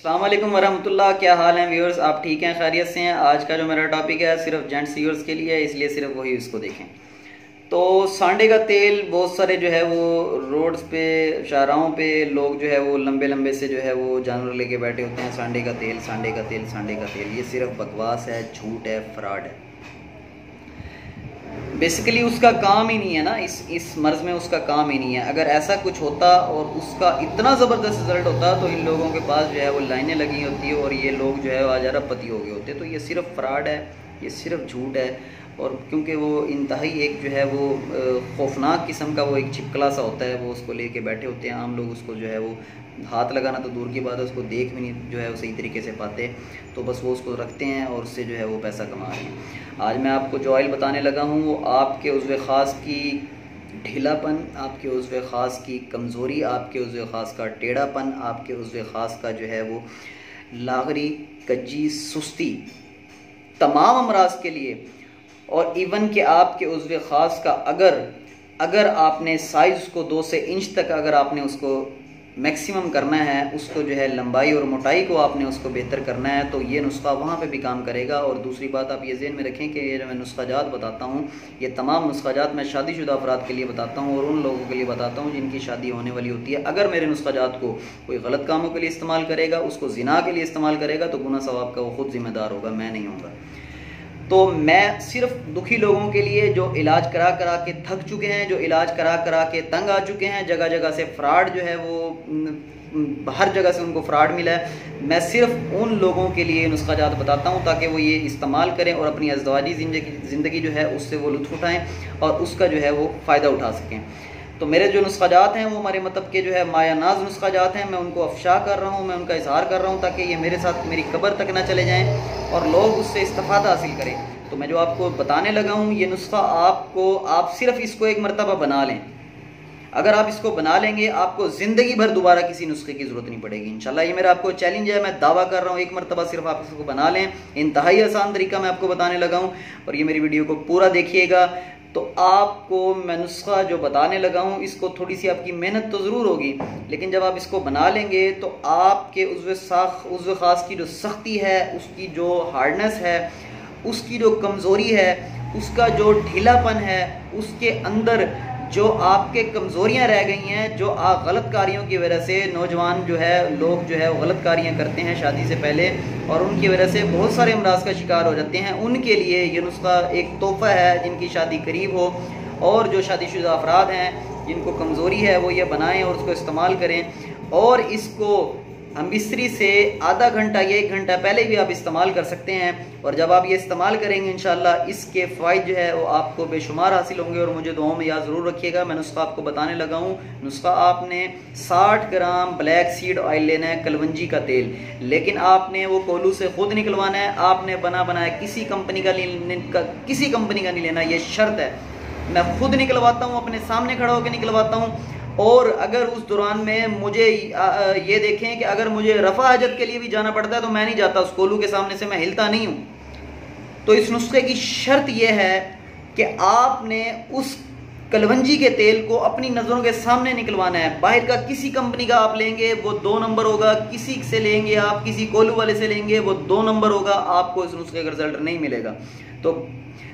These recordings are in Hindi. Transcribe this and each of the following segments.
अस्सलाम वालेकुम वरहमतुल्लाह। क्या हाल है व्यूअर्स, आप ठीक हैं, खैरियत से हैं। आज का जो मेरा टॉपिक है सिर्फ जेंट्स व्यूअर्स के लिए है, इसलिए सिर्फ वही उसको देखें। तो सांडे का तेल बहुत सारे जो है वो रोड्स पे, शाहराहों पे लोग जो है वो लंबे लंबे से जो है वो जानवर लेके बैठे होते हैं। सांडे का तेल, सांडे का तेल, सांडे का तेल, ये सिर्फ बकवास है, झूठ है, फ्रॉड है। बेसिकली उसका काम ही नहीं है ना, इस मर्ज़ में उसका काम ही नहीं है। अगर ऐसा कुछ होता और उसका इतना ज़बरदस्त रिजल्ट होता तो इन लोगों के पास जो है वो लाइनें लगी होती और ये लोग जो है आज अरबपति हो गए होते। तो ये सिर्फ फ्रॉड है, ये सिर्फ झूठ है। और क्योंकि वो इंतहाई एक जो है वो खौफनाक किस्म का वो एक छिपकला सा होता है, वो उसको लेके बैठे होते हैं। आम लोग उसको जो है वो हाथ लगाना तो दूर की बात है, उसको देख भी नहीं जो है वो सही तरीके से पाते। तो बस वो उसको रखते हैं और उससे जो है वो पैसा कमा रहे हैं। आज मैं आपको जो ऑयल बताने लगा हूँ वो आपके उज़्व ख़ास की ढीलापन, आपके उज़्व ख़ास की कमज़ोरी, आपके उज़्व ख़ास का टेढ़ापन, आपके उज़्व ख़ास का जो है वो लागरी, कज्जी, सुस्ती, तमाम अमराज के लिए। और इवन कि आपके उज़्व ख़ास का अगर आपने साइज़ को 2 से इंच तक अगर आपने उसको मैक्सिमम करना है, उसको जो है लंबाई और मोटाई को आपने उसको बेहतर करना है, तो ये नुस्खा वहाँ पे भी काम करेगा। और दूसरी बात आप ये ज़हन में रखें कि ये जो मैं नुस्खाजात बताता हूँ, ये तमाम नुस्खाजात मैं शादीशुदा अफराद के लिए बताता हूँ और उन लोगों के लिए बताता हूँ जिनकी शादी होने वाली होती है। अगर मेरे नुस्खाजात को कोई गलत कामों के लिए इस्तेमाल करेगा, उसको ज़िना के लिए इस्तेमाल करेगा, तो गुनाह सवाब का वो खुद ज़िम्मेदार होगा, मैं नहीं होगा। तो मैं सिर्फ दुखी लोगों के लिए जो इलाज करा करा के थक चुके हैं, जो इलाज करा करा के तंग आ चुके हैं, जगह जगह से फ्रॉड जो है वो हर जगह से उनको फ्रॉड मिला है, मैं सिर्फ उन लोगों के लिए नुस्खाजात बताता हूं ताकि वो ये इस्तेमाल करें और अपनी अज़दवाजी ज़िंदगी जो है उससे वो लुत्फ़ उठाएँ और उसका जो है वो फ़ायदा उठा सकें। तो मेरे जो नुस्खाजात हैं वो हमारे मतलब के जो है मायानाज नुस्खाजात हैं, मैं उनको अफशा कर रहा हूँ, मैं उनका इजहार कर रहा हूँ ताकि ये मेरे साथ मेरी कब्र तक ना चले जाएँ और लोग उससे इस्तिफ़ादा हासिल करें। तो मैं जो आपको बताने लगा हूँ ये नुस्खा आप सिर्फ इसको एक मरतबा बना लें। अगर आप इसको बना लेंगे आपको ज़िंदगी भर दोबारा किसी नुस्खे की ज़रूरत नहीं पड़ेगी इंशाल्लाह। ये मेरा आपको चैलेंज है, मैं दावा कर रहा हूँ, एक मरतबा सिर्फ आप इसको बना लें। इंतहाई आसान तरीका मैं आपको बताने लगा हूँ और ये मेरी वीडियो को पूरा देखिएगा। तो आपको मैं नुस्खा जो बताने लगा हूँ इसको थोड़ी सी आपकी मेहनत तो ज़रूर होगी, लेकिन जब आप इसको बना लेंगे तो आपके उज़्व ख़ास की जो सख्ती है, उसकी जो हार्डनेस है, उसकी जो कमज़ोरी है, उसका जो ढीलापन है, उसके अंदर जो आपके कमज़ोरियाँ रह गई हैं, जो गलत कार्यों की वजह से नौजवान जो है लोग जो है वो गलत कार्याँ करते हैं शादी से पहले और उनकी वजह से बहुत सारे अमराज का शिकार हो जाते हैं, उनके लिए ये नुस्खा एक तोहफ़ा है। जिनकी शादी करीब हो और जो शादीशुदा अफराद हैं जिनको कमज़ोरी है वो ये बनाएं और उसको इस्तेमाल करें। और इसको हम बिस्तरी से आधा घंटा या 1 घंटा पहले भी आप इस्तेमाल कर सकते हैं और जब आप ये इस्तेमाल करेंगे इंशाल्लाह इसके फ़ायदे जो है वो आपको बेशुमार हासिल होंगे। और मुझे दुआओं में याद ज़रूर रखिएगा। मैं नुस्खा आपको बताने लगा हूँ। नुस्खा आपने 60 ग्राम ब्लैक सीड ऑयल लेना है, कलवंजी का तेल, लेकिन आपने वो कोलू से खुद निकलवाना है। आपने बनाया किसी कंपनी का नहीं लेना, ये शर्त है। मैं खुद निकलवाता हूँ, अपने सामने खड़ा होकर निकलवाता हूँ। और अगर उस दौरान में मुझे ये देखें कि अगर मुझे रफ़ा हजत के लिए भी जाना पड़ता है तो मैं नहीं जाता, उस कोलू के सामने से मैं हिलता नहीं हूँ। तो इस नुस्खे की शर्त यह है कि आपने उस कलवंजी के तेल को अपनी नज़रों के सामने निकलवाना है। बाहर का किसी कंपनी का आप लेंगे वो 2 नंबर होगा, किसी से लेंगे आप, किसी कोलू वाले से लेंगे वो 2 नंबर होगा, आपको इस नुस्खे का रिजल्ट नहीं मिलेगा। तो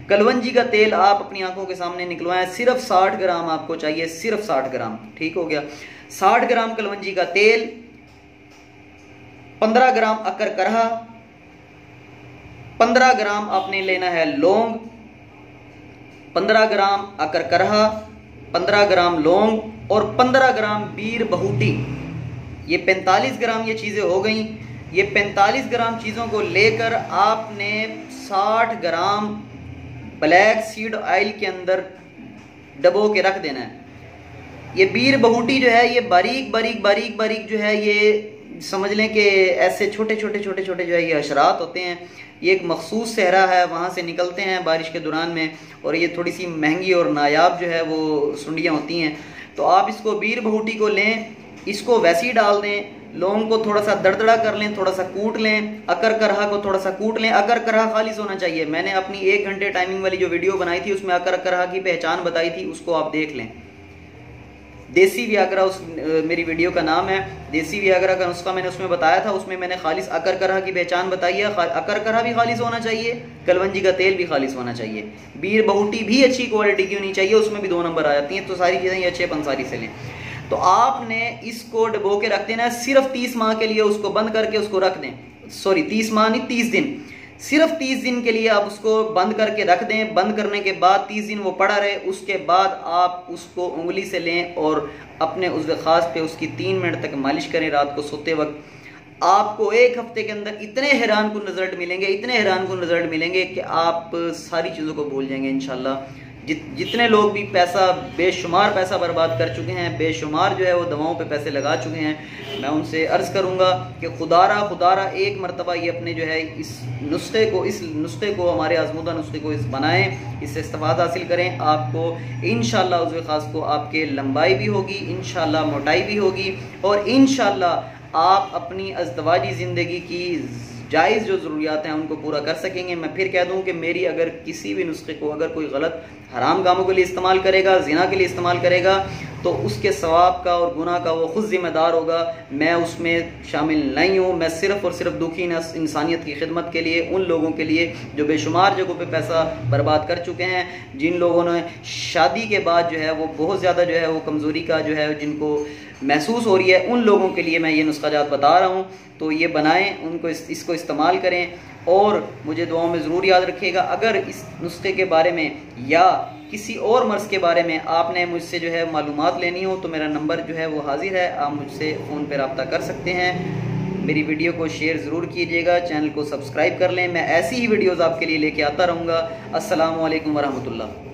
कलवंजी का तेल आप अपनी आंखों के सामने निकलवाएं। सिर्फ 60 ग्राम आपको चाहिए, सिर्फ 60 ग्राम, ठीक हो गया। 60 ग्राम कलवंजी का तेल, 15 ग्राम अकर करहा, 15 ग्राम आपने लेना है लौंग, 15 ग्राम अकर करहा, 15 ग्राम लौंग और 15 ग्राम बीर बहूटी। ये 45 ग्राम ये चीज़ें हो गई। ये 45 ग्राम चीज़ों को लेकर आपने 60 ग्राम ब्लैक सीड ऑयल के अंदर डबो के रख देना है। ये बीर बहूटी जो है ये बारीक बारीक जो है, ये समझ लें कि ऐसे छोटे छोटे जो है ये हशरात होते हैं। ये एक मखसूस सहरा है, वहाँ से निकलते हैं बारिश के दौरान में और ये थोड़ी सी महंगी और नायाब जो है वो सुंडियाँ होती हैं। तो आप इसको बीर बहूटी को लें, इसको वैसे ही डाल दें। लौंग को थोड़ा सा दरदरा कर लें, थोड़ा सा कूट लें। अकर करहा को थोड़ा सा कूट लें। अकर करहा खालिस होना चाहिए। मैंने अपनी 1 घंटे टाइमिंग वाली जो वीडियो बनाई थी उसमें अकर करहा की पहचान बताई थी, उसको आप देख लें। देसी वियागरा उस मेरी वीडियो का नाम है। देसी वियागरा का नुस्खा मैंने उसमें बताया था। उसमें मैंने खालिस अकरकरा की पहचान बताई है। अकरकरा भी खालिस होना चाहिए, कलवंजी का तेल भी खालिस होना चाहिए, बीर बहुटी भी अच्छी क्वालिटी की होनी चाहिए, उसमें भी 2 नंबर आ जाती हैं। तो सारी चीज़ें अच्छे पंसारी से लें। तो आपने इसको डबो के रख देना है, सिर्फ 30 माह के लिए उसको बंद करके उसको रख दें। सॉरी 30 माह नहीं, 30 दिन, सिर्फ 30 दिन के लिए आप उसको बंद करके रख दें। बंद करने के बाद 30 दिन वो पड़ा रहे, उसके बाद आप उसको उंगली से लें और अपने उज़्व ख़ास पे उसकी 3 मिनट तक मालिश करें रात को सोते वक्त। आपको 1 हफ्ते के अंदर इतने हैरान कुन रिजल्ट मिलेंगे, इतने हैरान कुन रिजल्ट मिलेंगे कि आप सारी चीज़ों को भूल जाएंगे इंशाल्लाह। जितने लोग भी पैसा, बेशुमार पैसा बर्बाद कर चुके हैं, बेशुमार जो है वो दवाओं पे पैसे लगा चुके हैं, मैं उनसे अर्ज़ करूंगा कि खुदारा एक मरतबा ये अपने जो है इस नुस्खे को हमारे आज़मूदा नुस्खे को बनाएं, इससे इस्तेफ़ादा हासिल करें। आपको इंशाअल्लाह उज़्व ख़ास को आपके लंबाई भी होगी, इंशाअल्लाह मोटाई भी होगी, और इंशाअल्लाह आप अपनी अज़दवाजी ज़िंदगी की जायज़ जो ज़रूरियात हैं उनको पूरा कर सकेंगे। मैं फिर कह दूं कि मेरी अगर किसी भी नुस्खे को अगर कोई गलत हराम कामों के लिए इस्तेमाल करेगा, ज़िना के लिए इस्तेमाल करेगा, तो उसके सवाब का और गुनाह का वो खुद ज़िम्मेदार होगा। मैं उसमें शामिल नहीं हूँ। मैं सिर्फ़ और सिर्फ दुखी इंसानियत की खिदमत के लिए, उन लोगों के लिए जो बेशुमार जगहों पे पैसा बर्बाद कर चुके हैं, जिन लोगों ने शादी के बाद जो है वो बहुत ज़्यादा जो है वो कमज़ोरी का जो है जिनको महसूस हो रही है, उन लोगों के लिए मैं ये नुस्खाजात बता रहा हूँ। तो ये बनाएं, उनको इसको इस्तेमाल करें, और मुझे दुआओं में ज़रूर याद रखिएगा। अगर इस नुस्खे के बारे में या किसी और मर्ज़ के बारे में आपने मुझसे जो है मालूमात लेनी हो तो मेरा नंबर जो है वो हाजिर है, आप मुझसे फ़ोन पर रब्ता कर सकते हैं। मेरी वीडियो को शेयर ज़रूर कीजिएगा, चैनल को सब्सक्राइब कर लें। मैं ऐसी ही वीडियोज़ आपके लिए लेके आता रहूँगा। अस्सलामु अलैकुम वरहमतुल्लाह।